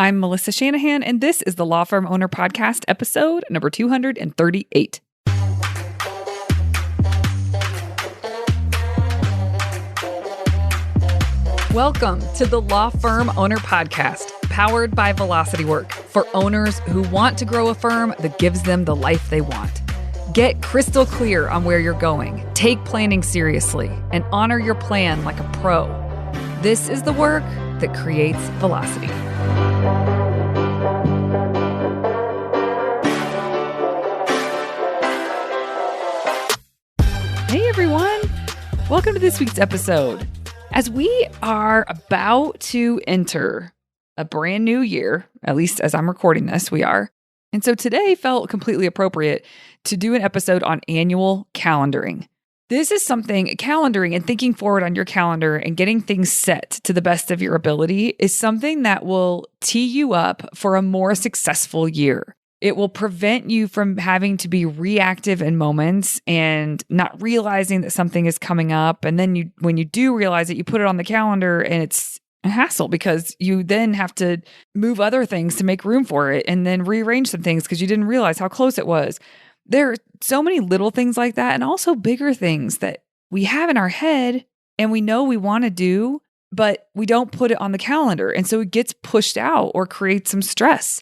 I'm Melissa Shanahan, and this is the Law Firm Owner Podcast, episode number 238. Welcome to the Law Firm Owner Podcast, powered by Velocity Work, for owners who want to grow a firm that gives them the life they want. Get crystal clear on where you're going, take planning seriously, and honor your plan like a pro. This is the work that creates velocity. Hey everyone, welcome to this week's episode. As we are about to enter a brand new year, at least as I'm recording this, we are. And so today felt completely appropriate to do an episode on annual calendaring. This is something, calendaring and thinking forward on your calendar and getting things set to the best of your ability is something that will tee you up for a more successful year. It will prevent you from having to be reactive in moments and not realizing that something is coming up. And then when you do realize it, you put it on the calendar and it's a hassle because you then have to move other things to make room for it and then rearrange some things because you didn't realize how close it was. There are so many little things like that and also bigger things that we have in our head and we know we want to do, but we don't put it on the calendar. And so it gets pushed out or creates some stress.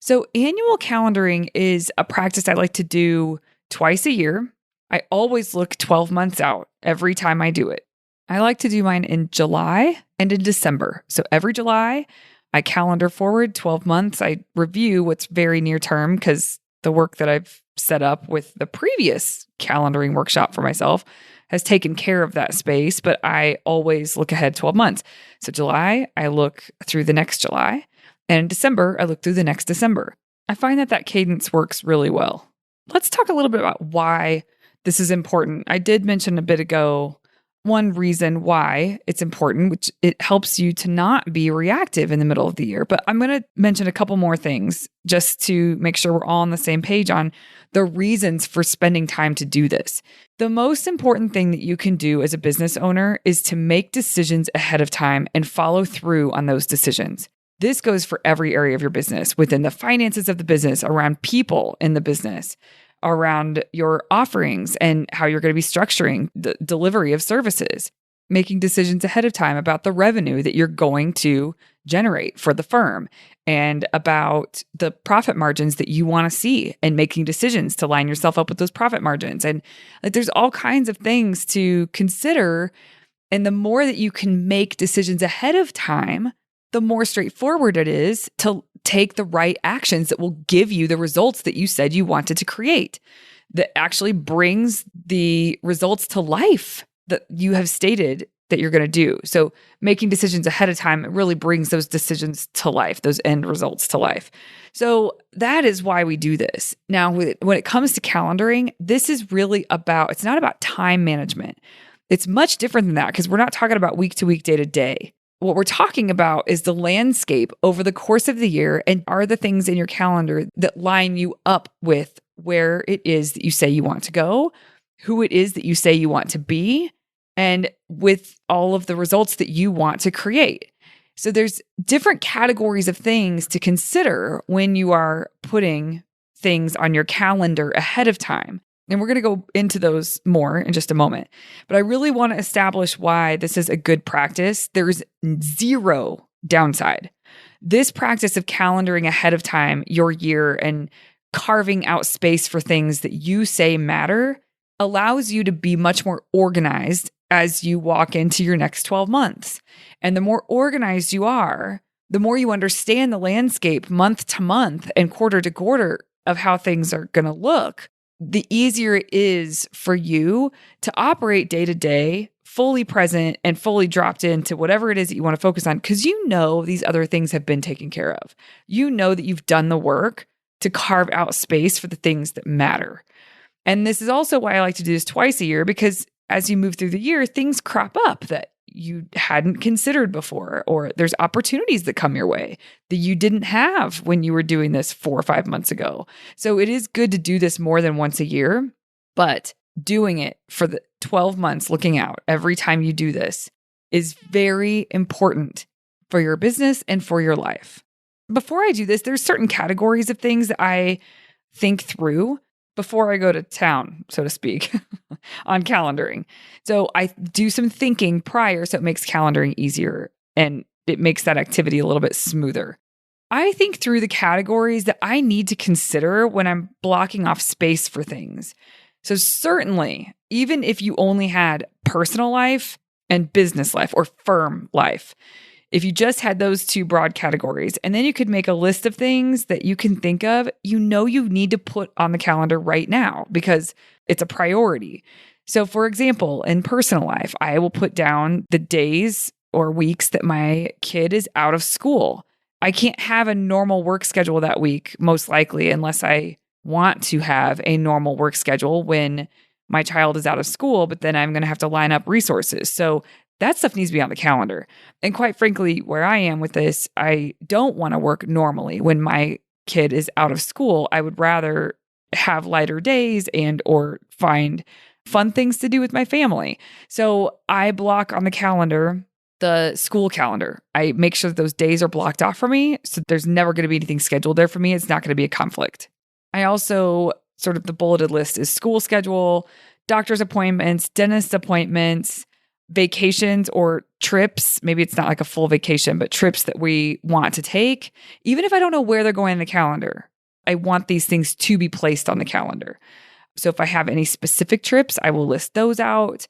So annual calendaring is a practice I like to do twice a year. I always look 12 months out every time I do it. I like to do mine in July and in December. So every July, I calendar forward 12 months. I review what's very near term because the work that I've set up with the previous calendaring workshop for myself has taken care of that space, but I always look ahead 12 months. So July, I look through the next July. And in December, I look through the next December. I find that cadence works really well. Let's talk a little bit about why this is important. I did mention a bit ago one reason why it's important, which it helps you to not be reactive in the middle of the year. But I'm going to mention a couple more things just to make sure we're all on the same page on the reasons for spending time to do this. The most important thing that you can do as a business owner is to make decisions ahead of time and follow through on those decisions. This goes for every area of your business, within the finances of the business, around people in the business, around your offerings and how you're going to be structuring the delivery of services, making decisions ahead of time about the revenue that you're going to generate for the firm and about the profit margins that you want to see and making decisions to line yourself up with those profit margins. And there's all kinds of things to consider. And the more that you can make decisions ahead of time, the more straightforward it is to take the right actions that will give you the results that you said you wanted to create, that actually brings the results to life that you have stated that you're going to do. So making decisions ahead of time really brings those decisions to life, those end results to life. So that is why we do this. Now, when it comes to calendaring, this is really it's not about time management. It's much different than that because we're not talking about week to week, day to day. What we're talking about is the landscape over the course of the year and are the things in your calendar that line you up with where it is that you say you want to go, who it is that you say you want to be, and with all of the results that you want to create. So there's different categories of things to consider when you are putting things on your calendar ahead of time. And we're going to go into those more in just a moment. But I really want to establish why this is a good practice. There's zero downside. This practice of calendaring ahead of time your year and carving out space for things that you say matter allows you to be much more organized as you walk into your next 12 months. And the more organized you are, the more you understand the landscape month to month and quarter to quarter of how things are going to look, the easier it is for you to operate day to day, fully present and fully dropped into whatever it is that you want to focus on, because you know these other things have been taken care of. You know that you've done the work to carve out space for the things that matter. And this is also why I like to do this twice a year, because as you move through the year, things crop up that you hadn't considered before, or there's opportunities that come your way that you didn't have when you were doing this 4 or 5 months ago. So it is good to do this more than once a year, but doing it for the 12 months, looking out every time you do this is very important for your business and for your life. before I do this, there's certain categories of things that I think through before I go to town, so to speak, on calendaring. So I do some thinking prior, so it makes calendaring easier and it makes that activity a little bit smoother. I think through the categories that I need to consider when I'm blocking off space for things. So certainly, even if you only had personal life and business life or firm life, if you just had those two broad categories, and then you could make a list of things that you can think of, you need to put on the calendar right now because it's a priority. So for example, in personal life, I will put down the days or weeks that my kid is out of school. I can't have a normal work schedule that week, most likely, unless I want to have a normal work schedule when my child is out of school, but then I'm going to have to line up resources. So that stuff needs to be on the calendar. And quite frankly, where I am with this, I don't want to work normally when my kid is out of school. I would rather have lighter days and or find fun things to do with my family. So I block on the calendar the school calendar. I make sure that those days are blocked off for me. So there's never going to be anything scheduled there for me. It's not going to be a conflict. I also sort of the bulleted list is school schedule, doctor's appointments, dentist appointments, vacations or trips. Maybe it's not like a full vacation, but trips that we want to take. Even if I don't know where they're going in the calendar, I want these things to be placed on the calendar. So if I have any specific trips, I will list those out.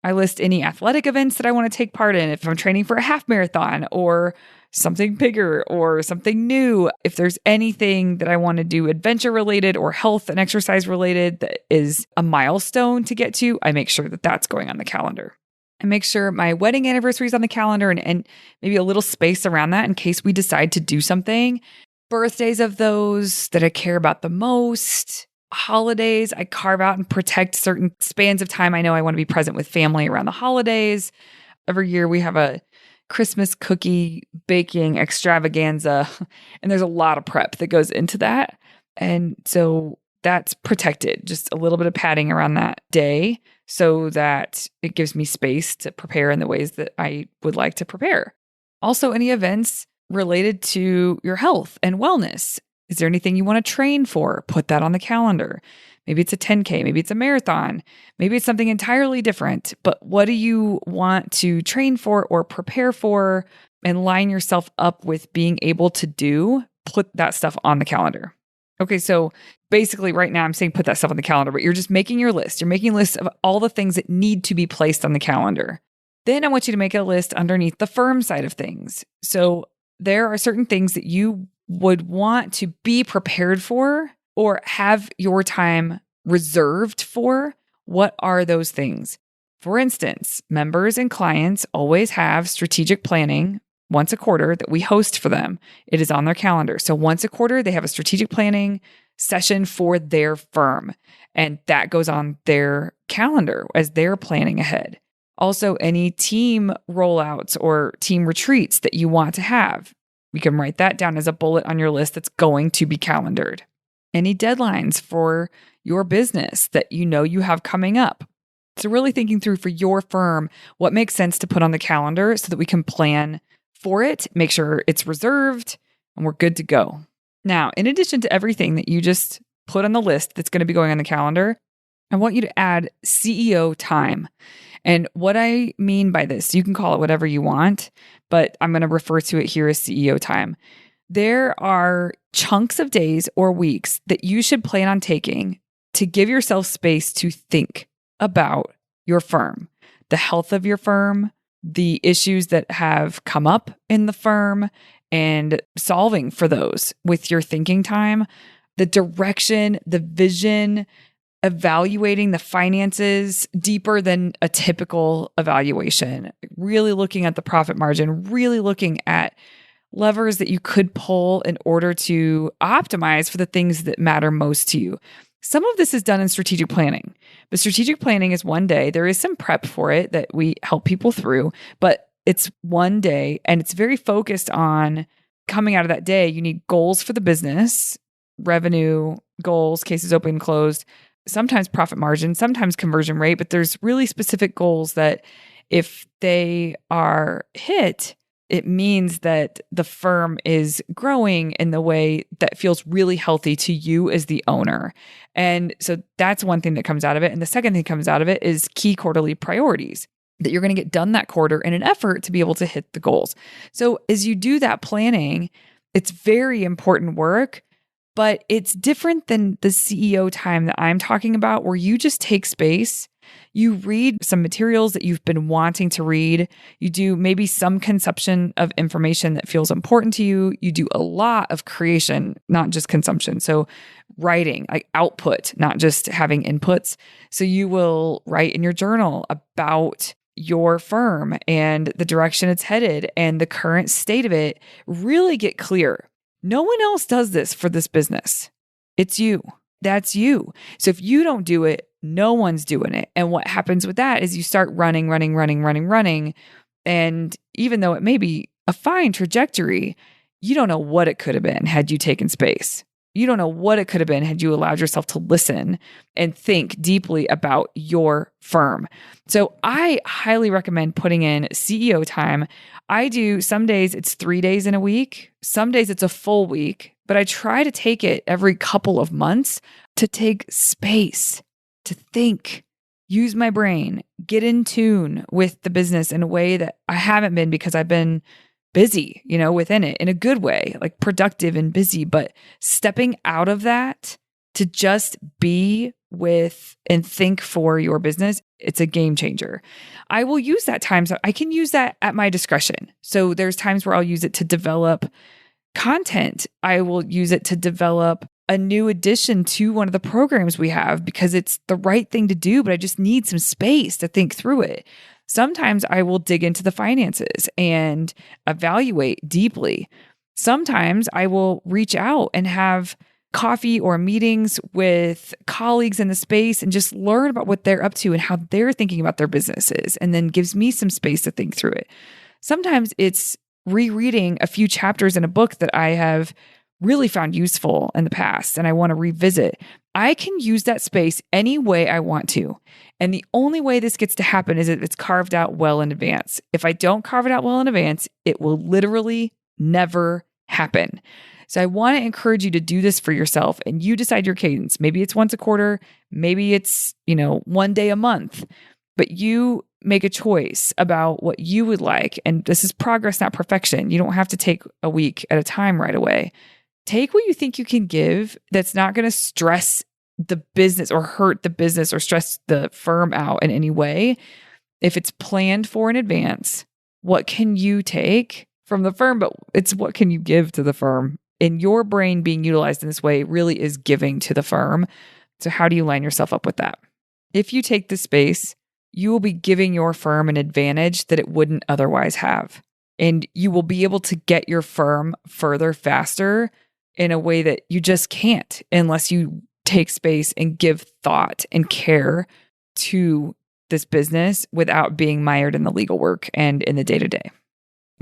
I list any athletic events that I want to take part in. If I'm training for a half marathon or something bigger or something new, if there's anything that I want to do adventure related or health and exercise related that is a milestone to get to, I make sure that that's going on the calendar. I make sure my wedding anniversary is on the calendar and maybe a little space around that in case we decide to do something. Birthdays of those that I care about the most. Holidays, I carve out and protect certain spans of time. I know I want to be present with family around the holidays. Every year we have a Christmas cookie baking extravaganza, and there's a lot of prep that goes into that. And so that's protected, just a little bit of padding around that day so that it gives me space to prepare in the ways that I would like to prepare. Also, any events related to your health and wellness. Is there anything you want to train for? Put that on the calendar. Maybe it's a 10K, maybe it's a marathon, maybe it's something entirely different. But what do you want to train for or prepare for and line yourself up with being able to do? Put that stuff on the calendar. Okay, so basically right now I'm saying put that stuff on the calendar, but you're just making your list. You're making lists of all the things that need to be placed on the calendar. Then I want you to make a list underneath the firm side of things. So there are certain things that you would want to be prepared for or have your time reserved for. What are those things? For instance, members and clients always have strategic planning once a quarter that we host for them. It is on their calendar. So once a quarter, they have a strategic planning session for their firm, and that goes on their calendar as they're planning ahead. Also, any team rollouts or team retreats that you want to have, we can write that down as a bullet on your list that's going to be calendared. Any deadlines for your business that you know you have coming up. So really thinking through for your firm, what makes sense to put on the calendar so that we can plan for it, make sure it's reserved, and we're good to go. Now, in addition to everything that you just put on the list that's going to be going on the calendar, I want you to add CEO time. And what I mean by this, you can call it whatever you want, but I'm going to refer to it here as CEO time. There are chunks of days or weeks that you should plan on taking to give yourself space to think about your firm, the health of your firm, the issues that have come up in the firm, and solving for those with your thinking time, the direction, the vision, evaluating the finances deeper than a typical evaluation, really looking at the profit margin, really looking at levers that you could pull in order to optimize for the things that matter most to you. Some of this is done in strategic planning, but strategic planning is one day. There is some prep for it that we help people through, but it's one day and it's very focused on coming out of that day. You need goals for the business, revenue goals, cases open and closed, sometimes profit margin, sometimes conversion rate, but there's really specific goals that if they are hit, it means that the firm is growing in the way that feels really healthy to you as the owner. And so that's one thing that comes out of it. And the second thing that comes out of it is key quarterly priorities that you're going to get done that quarter in an effort to be able to hit the goals. So as you do that planning, it's very important work, but it's different than the CEO time that I'm talking about, where you just take space. You read some materials that you've been wanting to read. You do maybe some consumption of information that feels important to you. You do a lot of creation, not just consumption. So writing, like output, not just having inputs. So you will write in your journal about your firm and the direction it's headed and the current state of it. Really get clear. No one else does this for this business. It's you. That's you. So if you don't do it, no one's doing it. And what happens with that is you start running. And even though it may be a fine trajectory, you don't know what it could have been had you taken space. You don't know what it could have been had you allowed yourself to listen and think deeply about your firm. So I highly recommend putting in CEO time. I do, some days it's 3 days in a week. Some days it's a full week, but I try to take it every couple of months to take space, to think, use my brain, get in tune with the business in a way that I haven't been because I've been busy, within it in a good way, like productive and busy, but stepping out of that to just be with and think for your business, it's a game changer. I will use that time. So I can use that at my discretion. So there's times where I'll use it to develop content. I will use it to develop a new addition to one of the programs we have because it's the right thing to do, but I just need some space to think through it. Sometimes I will dig into the finances and evaluate deeply. Sometimes I will reach out and have coffee or meetings with colleagues in the space and just learn about what they're up to and how they're thinking about their businesses, and then gives me some space to think through it. Sometimes it's rereading a few chapters in a book that I have really found useful in the past and I want to revisit. I can use that space any way I want to. And the only way this gets to happen is if it's carved out well in advance. If I don't carve it out well in advance, it will literally never happen. So I want to encourage you to do this for yourself, and you decide your cadence. Maybe it's once a quarter, maybe it's, 1 day a month, but you make a choice about what you would like. And this is progress, not perfection. You don't have to take a week at a time right away. Take what you think you can give that's not going to stress the business or hurt the business or stress the firm out in any way. If it's planned for in advance, what can you take from the firm? But it's what can you give to the firm? And your brain being utilized in this way really is giving to the firm. So how do you line yourself up with that? If you take the space, you will be giving your firm an advantage that it wouldn't otherwise have. And you will be able to get your firm further faster in a way that you just can't unless you take space and give thought and care to this business without being mired in the legal work and in the day-to-day.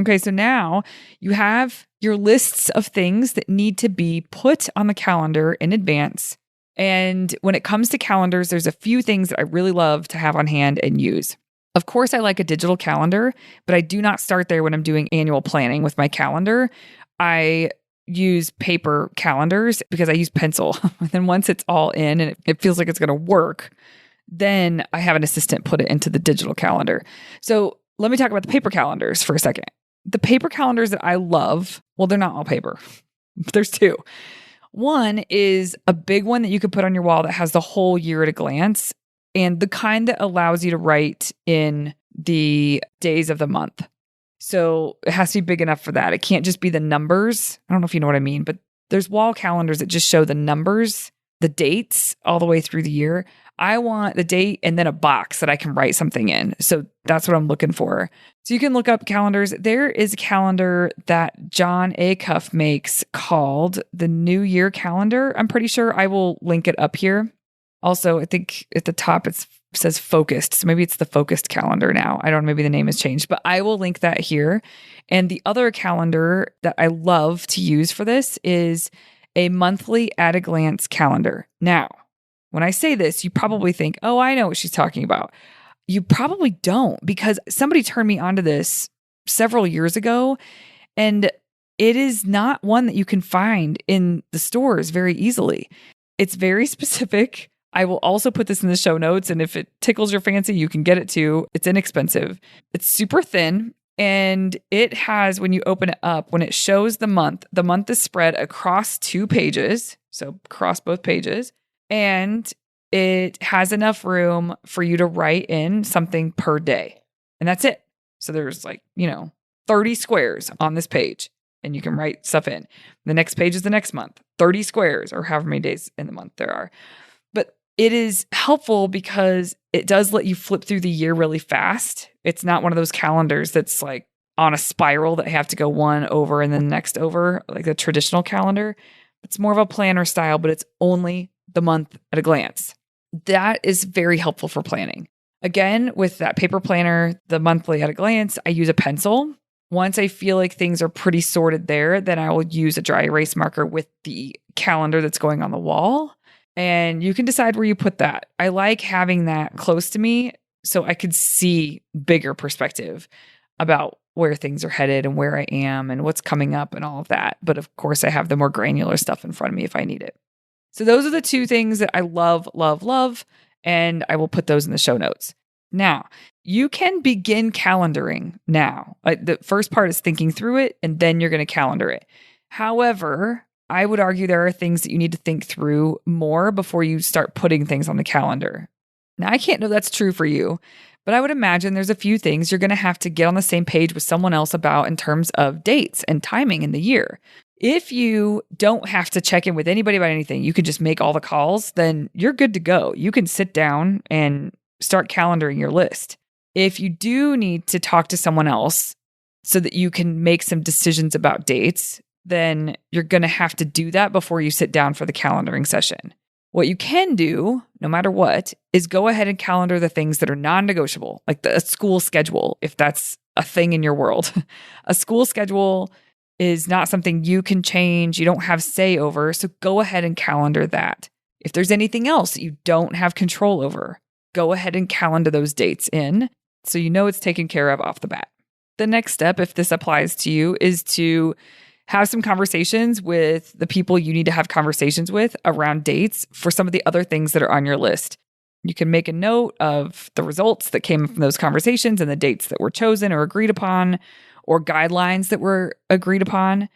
Okay, so now you have your lists of things that need to be put on the calendar in advance. And when it comes to calendars, there's a few things that I really love to have on hand and use. Of course, I like a digital calendar, but I do not start there when I'm doing annual planning with my calendar. I use paper calendars because I use pencil. And then once it's all in and it feels like it's going to work, then I have an assistant put it into the digital calendar. So let me talk about the paper calendars for a second. The paper calendars that I love, well, they're not all paper. There's two. One is a big one that you could put on your wall that has the whole year at a glance, and the kind that allows you to write in the days of the month. So it has to be big enough for that. It can't just be the numbers. I don't know if you know what I mean, but there's wall calendars that just show the numbers, the dates all the way through the year. I want the date and then a box that I can write something in. So that's what I'm looking for. So you can look up calendars. There is a calendar that John Acuff makes called the New Year Calendar. I'm pretty sure I will link it up here. Also, I think at the top it says focused. So maybe it's the focused calendar now. I don't know. Maybe the name has changed, but I will link that here. And the other calendar that I love to use for this is a monthly at a glance calendar. Now, when I say this, you probably think, oh, I know what she's talking about. You probably don't, because somebody turned me onto this several years ago, and it is not one that you can find in the stores very easily. It's very specific. I will also put this in the show notes, and if it tickles your fancy, you can get it too. It's inexpensive. It's super thin, and it has, when you open it up, when it shows the month is spread across 2 pages, so across both pages, and it has enough room for you to write in something per day. And that's it. So there's 30 squares on this page, and you can write stuff in. The next page is the next month, 30 squares, or however many days in the month there are. But it is helpful because it does let you flip through the year really fast. It's not one of those calendars that's like on a spiral that have to go one over and then next over, like a traditional calendar. It's more of a planner style, but it's only the month at a glance. That is very helpful for planning. Again, with that paper planner, the monthly at a glance, I use a pencil. Once I feel like things are pretty sorted there, then I will use a dry erase marker with the calendar that's going on the wall. And you can decide where you put that. I like having that close to me so I could see bigger perspective about where things are headed and where I am and what's coming up and all of that. But of course, I have the more granular stuff in front of me if I need it. So those are the 2 things that I love, love, love. And I will put those in the show notes. Now, you can begin calendaring now. The first part is thinking through it, and then you're going to calendar it. However, I would argue there are things that you need to think through more before you start putting things on the calendar. Now, I can't know that's true for you, but I would imagine there's a few things you're going to have to get on the same page with someone else about in terms of dates and timing in the year. If you don't have to check in with anybody about anything, you could just make all the calls, then you're good to go. You can sit down and start calendaring your list. If you do need to talk to someone else so that you can make some decisions about dates, then you're going to have to do that before you sit down for the calendaring session. What you can do, no matter what, is go ahead and calendar the things that are non-negotiable, like a school schedule, if that's a thing in your world. A school schedule is not something you can change, you don't have say over, so go ahead and calendar that. If there's anything else that you don't have control over, go ahead and calendar those dates in so you know it's taken care of off the bat. The next step, if this applies to you, is to have some conversations with the people you need to have conversations with around dates for some of the other things that are on your list. You can make a note of the results that came from those conversations and the dates that were chosen or agreed upon, or guidelines that were agreed upon.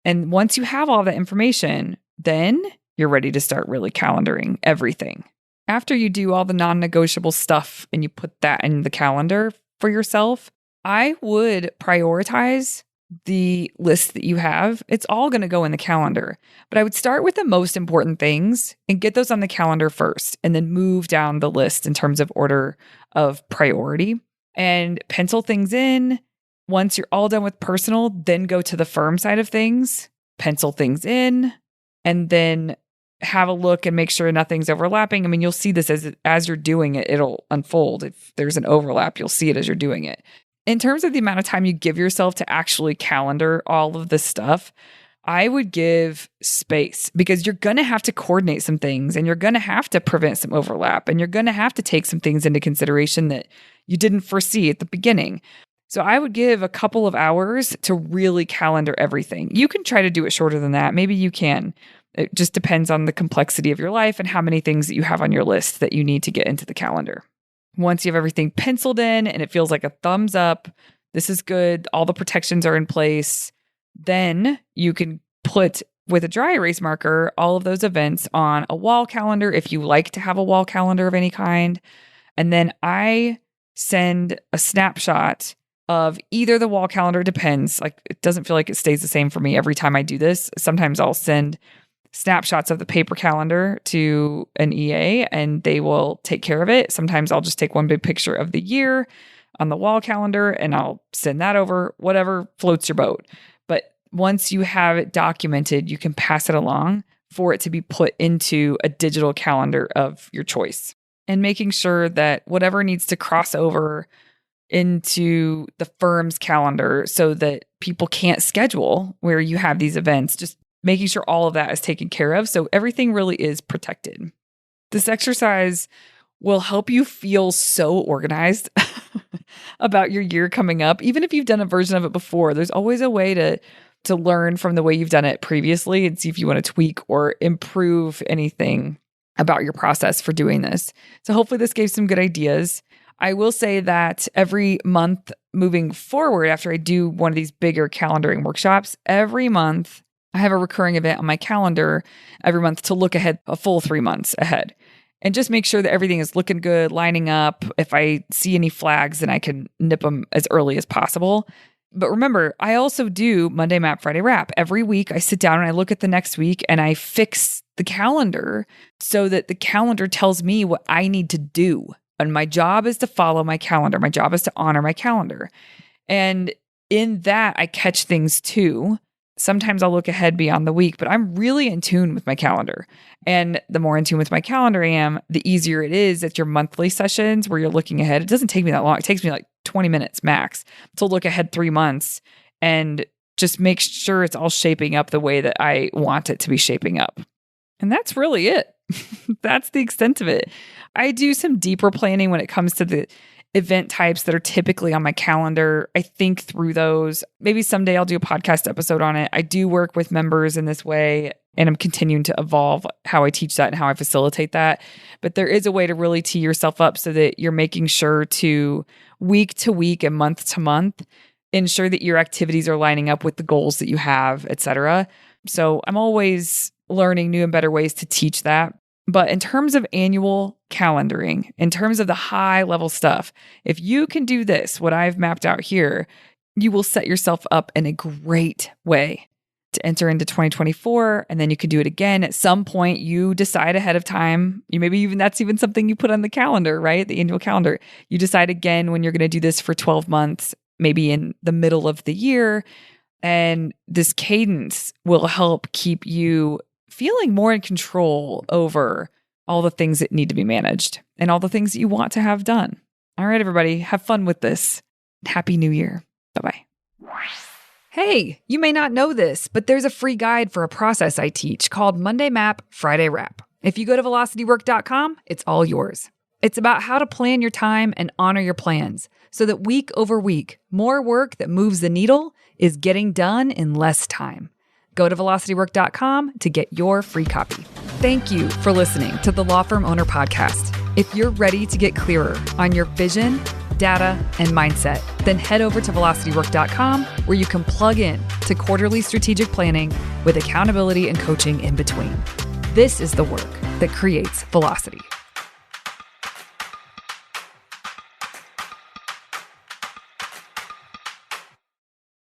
And once you have all that information, then you're ready to start really calendaring everything. After you do all the non-negotiable stuff and you put that in the calendar for yourself, I would prioritize the list that you have. It's all going to go in the calendar, but I would start with the most important things and get those on the calendar first, and then move down the list in terms of order of priority and pencil things in. Once you're all done with personal, then go to the firm side of things, pencil things in, and then have a look and make sure nothing's overlapping. I mean, you'll see this as you're doing it, it'll unfold. If there's an overlap, you'll see it as you're doing it. In terms of the amount of time you give yourself to actually calendar all of this stuff, I would give space, because you're going to have to coordinate some things, and you're going to have to prevent some overlap, and you're going to have to take some things into consideration that you didn't foresee at the beginning. So I would give a couple of hours to really calendar everything. You can try to do it shorter than that. Maybe you can. It just depends on the complexity of your life and how many things that you have on your list that you need to get into the calendar. Once you have everything penciled in and it feels like a thumbs up, this is good, all the protections are in place, then you can put, with a dry erase marker, all of those events on a wall calendar if you like to have a wall calendar of any kind. And then I send a snapshot of either the wall calendar, depends. Like, it doesn't feel like it stays the same for me every time I do this. Sometimes I'll send snapshots of the paper calendar to an EA and they will take care of it. Sometimes I'll just take one big picture of the year on the wall calendar and I'll send that over, whatever floats your boat. But once you have it documented, you can pass it along for it to be put into a digital calendar of your choice. And making sure that whatever needs to cross over into the firm's calendar so that people can't schedule where you have these events, just making sure all of that is taken care of. So everything really is protected. This exercise will help you feel so organized. about your year coming up. Even if you've done a version of it before, there's always a way to learn from the way you've done it previously and see if you want to tweak or improve anything about your process for doing this. So hopefully this gave some good ideas. I will say that every month moving forward, after I do one of these bigger calendaring workshops, every month I have a recurring event on my calendar every month to look ahead a full 3 months ahead and just make sure that everything is looking good, lining up. If I see any flags, then I can nip them as early as possible. But remember, I also do Monday Map, Friday Wrap. Every week I sit down and I look at the next week and I fix the calendar so that the calendar tells me what I need to do. And my job is to follow my calendar. My job is to honor my calendar. And in that, I catch things too. Sometimes I'll look ahead beyond the week, but I'm really in tune with my calendar. And the more in tune with my calendar I am, the easier it is at your monthly sessions where you're looking ahead. It doesn't take me that long. It takes me like 20 minutes max to look ahead 3 months and just make sure it's all shaping up the way that I want it to be shaping up. And that's really it. That's the extent of it. I do some deeper planning when it comes to the event types that are typically on my calendar. I think through those. Maybe someday I'll do a podcast episode on it. I do work with members in this way, and I'm continuing to evolve how I teach that and how I facilitate that. But there is a way to really tee yourself up so that you're making sure to week and month to month, ensure that your activities are lining up with the goals that you have, etc. So I'm always learning new and better ways to teach that. But in terms of annual calendaring, in terms of the high level stuff, if you can do this, what I've mapped out here, you will set yourself up in a great way to enter into 2024. And then you can do it again. At some point, you decide ahead of time. That's even something you put on the calendar, right? The annual calendar. You decide again when you're going to do this for 12 months, maybe in the middle of the year. And this cadence will help keep you feeling more in control over all the things that need to be managed and all the things that you want to have done. All right, everybody, have fun with this. Happy New Year. Bye-bye. Hey, you may not know this, but there's a free guide for a process I teach called Monday Map, Friday Wrap. If you go to velocitywork.com, it's all yours. It's about how to plan your time and honor your plans so that week over week, more work that moves the needle is getting done in less time. Go to velocitywork.com to get your free copy. Thank you for listening to the Law Firm Owner Podcast. If you're ready to get clearer on your vision, data, and mindset, then head over to velocitywork.com where you can plug in to quarterly strategic planning with accountability and coaching in between. This is the work that creates velocity.